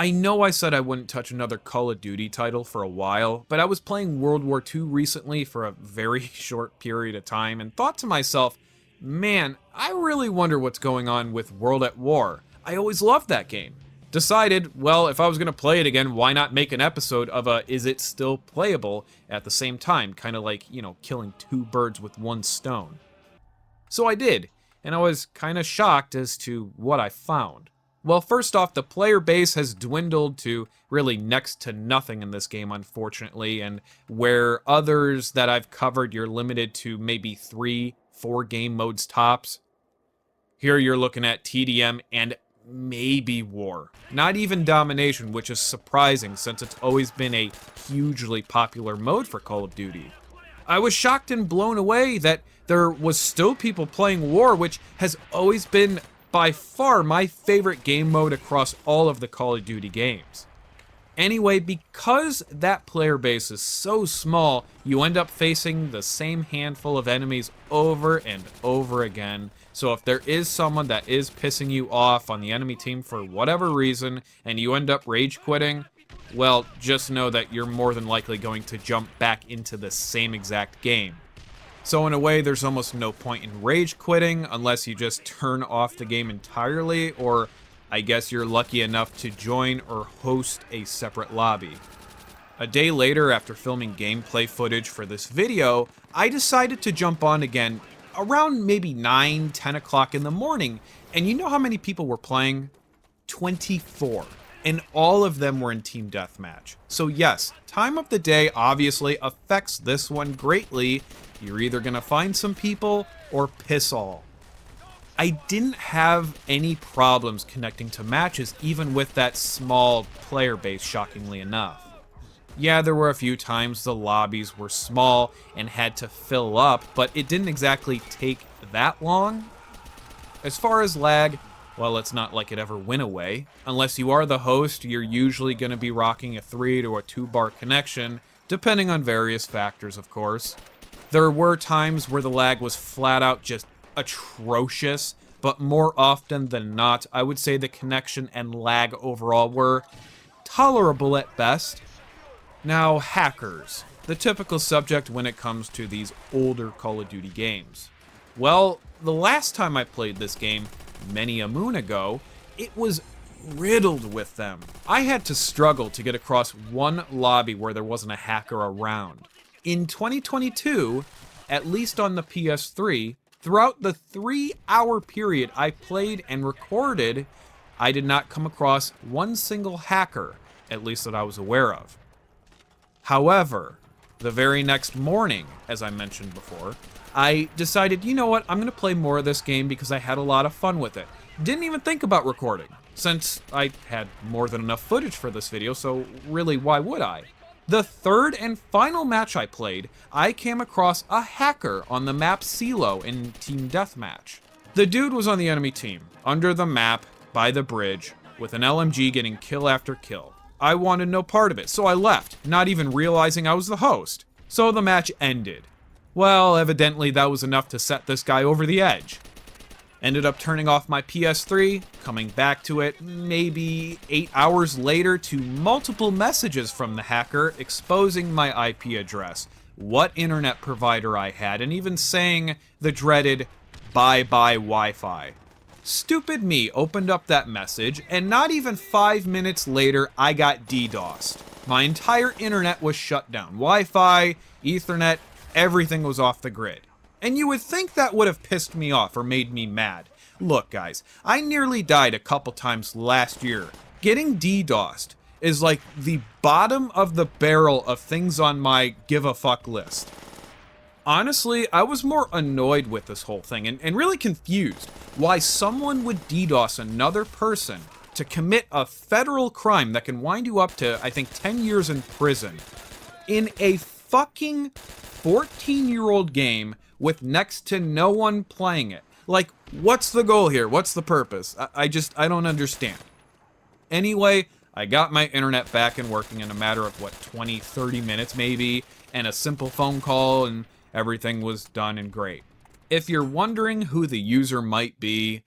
I know I said I wouldn't touch another Call of Duty title for a while, but I was playing World War II recently for a very short period of time and thought to myself, man, I really wonder what's going on with World at War. I always loved that game. Decided, well, if I was going to play it again, why not make an episode of a Is It Still Playable at the same time, kind of like, killing two birds with one stone. So I did, and I was kind of shocked as to what I found. Well, first off, the player base has dwindled to really next to nothing in this game, unfortunately, and where others that I've covered, you're limited to maybe 3-4 game modes tops. Here you're looking at TDM and maybe War. Not even Domination, which is surprising since it's always been a hugely popular mode for Call of Duty. I was shocked and blown away that there was still people playing War, which has always been by far my favorite game mode across all of the Call of Duty games. Anyway, because that player base is so small, you end up facing the same handful of enemies over and over again. So if there is someone that is pissing you off on the enemy team for whatever reason, and you end up rage quitting, well, just know that you're more than likely going to jump back into the same exact game. So in a way, there's almost no point in rage quitting unless you just turn off the game entirely, or I guess you're lucky enough to join or host a separate lobby. A day later, after filming gameplay footage for this video, I decided to jump on again around maybe 9-10 o'clock in the morning, and you know how many people were playing? 24. And all of them were in Team Deathmatch. So yes, time of the day obviously affects this one greatly. You're either gonna find some people or piss all. I didn't have any problems connecting to matches even with that small player base, shockingly enough. Yeah, there were a few times the lobbies were small and had to fill up, but it didn't exactly take that long. As far as lag, well, it's not like it ever went away. Unless you are the host, you're usually going to be rocking a 3 to a 2 bar connection, depending on various factors, of course. There were times where the lag was flat out just atrocious, but more often than not, I would say the connection and lag overall were tolerable at best. Now, hackers, the typical subject when it comes to these older Call of Duty games. Well, the last time I played this game, many a moon ago, it was riddled with them. I had to struggle to get across one lobby where there wasn't a hacker around. In 2022, at least on the PS3, throughout the 3-hour period I played and recorded, I did not come across one single hacker, at least that I was aware of. However, the very next morning, as I mentioned before, I decided, you know what, I'm going to play more of this game because I had a lot of fun with it. Didn't even think about recording, since I had more than enough footage for this video, so really, why would I? The third and final match I played, I came across a hacker on the map CeeLo in Team Deathmatch. The dude was on the enemy team, under the map, by the bridge, with an LMG getting kill after kill. I wanted no part of it, so I left, not even realizing I was the host. So the match ended. Well, evidently that was enough to set this guy over the edge. Ended up turning off my PS3, coming back to it maybe 8 hours later to multiple messages from the hacker exposing my IP address, what internet provider I had, and even saying the dreaded bye-bye Wi-Fi. Stupid me opened up that message, and not even 5 minutes later, I got DDoSed. My entire internet was shut down. Wi-Fi, Ethernet, everything was off the grid. And you would think that would have pissed me off or made me mad. Look, guys, I nearly died a couple times last year. Getting DDoSed is like the bottom of the barrel of things on my give a fuck list. Honestly, I was more annoyed with this whole thing and really confused why someone would DDoS another person to commit a federal crime that can wind you up to, I think, 10 years in prison in a fucking 14-year-old game with next to no one playing it. Like, what's the goal here? What's the purpose? I don't understand. Anyway, I got my internet back and working in a matter of, 20, 30 minutes maybe, and a simple phone call, and everything was done and great. If you're wondering who the user might be,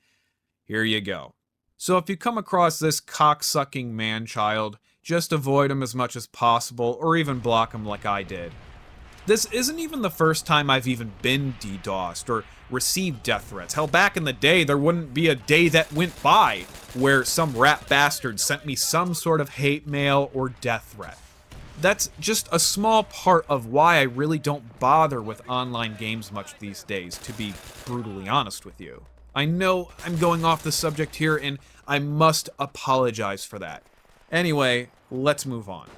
here you go. So if you come across this cocksucking man-child, just avoid him as much as possible, or even block him like I did. This isn't even the first time I've even been DDoSed or received death threats. Hell, back in the day, there wouldn't be a day that went by where some rat bastard sent me some sort of hate mail or death threat. That's just a small part of why I really don't bother with online games much these days, to be brutally honest with you. I know I'm going off the subject here, and I must apologize for that. Anyway, let's move on.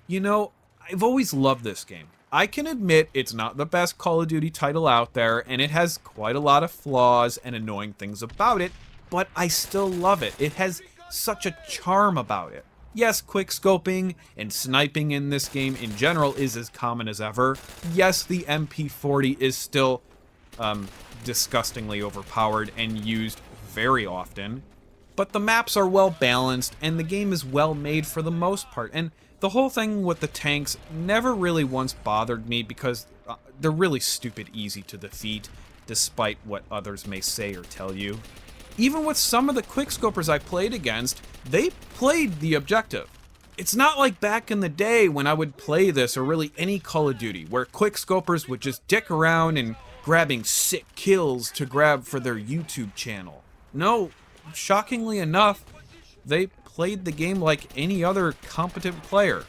You know, I've always loved this game. I can admit it's not the best Call of Duty title out there, and it has quite a lot of flaws and annoying things about it, but I still love it. It has such a charm about it. Yes, quickscoping and sniping in this game in general is as common as ever. Yes, the MP40 is still disgustingly overpowered and used very often. But the maps are well balanced and the game is well made for the most part. And the whole thing with the tanks never really once bothered me because they're really stupid easy to defeat, despite what others may say or tell you. Even with some of the quickscopers I played against, they played the objective. It's not like back in the day when I would play this or really any Call of Duty, where quickscopers would just dick around and grabbing sick kills to grab for their YouTube channel. No, shockingly enough, they played the game like any other competent player.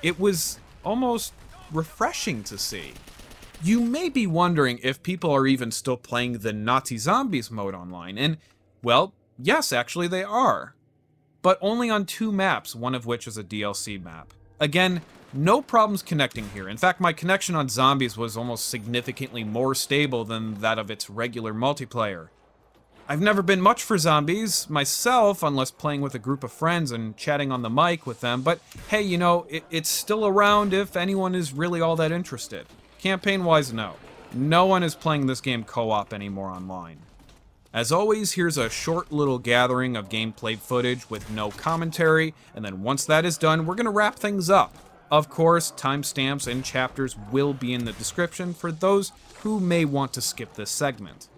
It was almost refreshing to see. You may be wondering if people are even still playing the Nazi Zombies mode online, and, well, yes, actually they are. But only on 2 maps, one of which is a DLC map. Again, no problems connecting here. In fact, my connection on Zombies was almost significantly more stable than that of its regular multiplayer. I've never been much for Zombies myself, unless playing with a group of friends and chatting on the mic with them, but hey, you know, it's still around if anyone is really all that interested. Campaign-wise, no. No one is playing this game co-op anymore online. As always, here's a short little gathering of gameplay footage with no commentary, and then once that is done, we're gonna wrap things up. Of course, timestamps and chapters will be in the description for those who may want to skip this segment.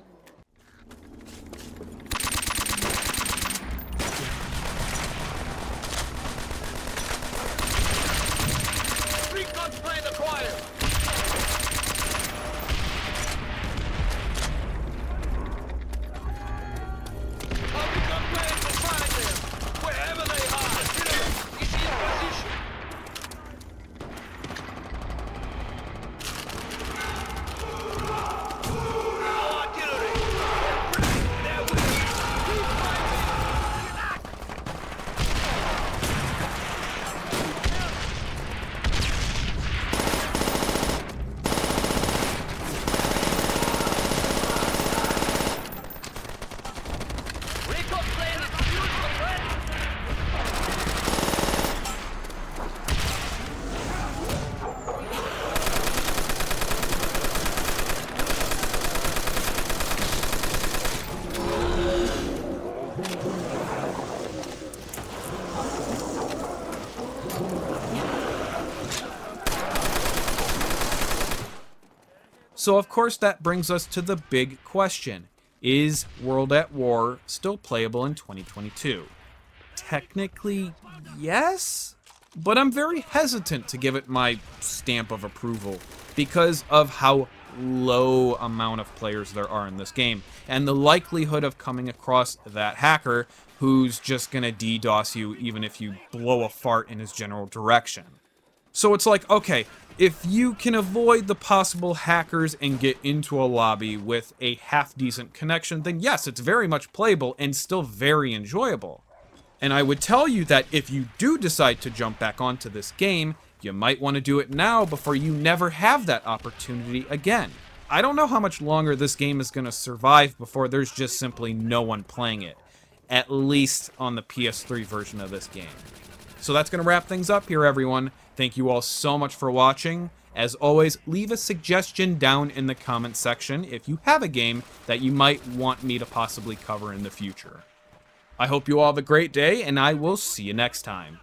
So of course that brings us to the big question. Is World at War still playable in 2022? Technically, yes, but I'm very hesitant to give it my stamp of approval because of how low amount of players there are in this game, and the likelihood of coming across that hacker who's just gonna DDoS you even if you blow a fart in his general direction. So it's like, okay, if you can avoid the possible hackers and get into a lobby with a half-decent connection, then yes, it's very much playable and still very enjoyable. And I would tell you that if you do decide to jump back onto this game, you might want to do it now before you never have that opportunity again. I don't know how much longer this game is going to survive before there's just simply no one playing it, at least on the PS3 version of this game. So that's going to wrap things up here, everyone. Thank you all so much for watching. As always, leave a suggestion down in the comment section if you have a game that you might want me to possibly cover in the future. I hope you all have a great day, and I will see you next time.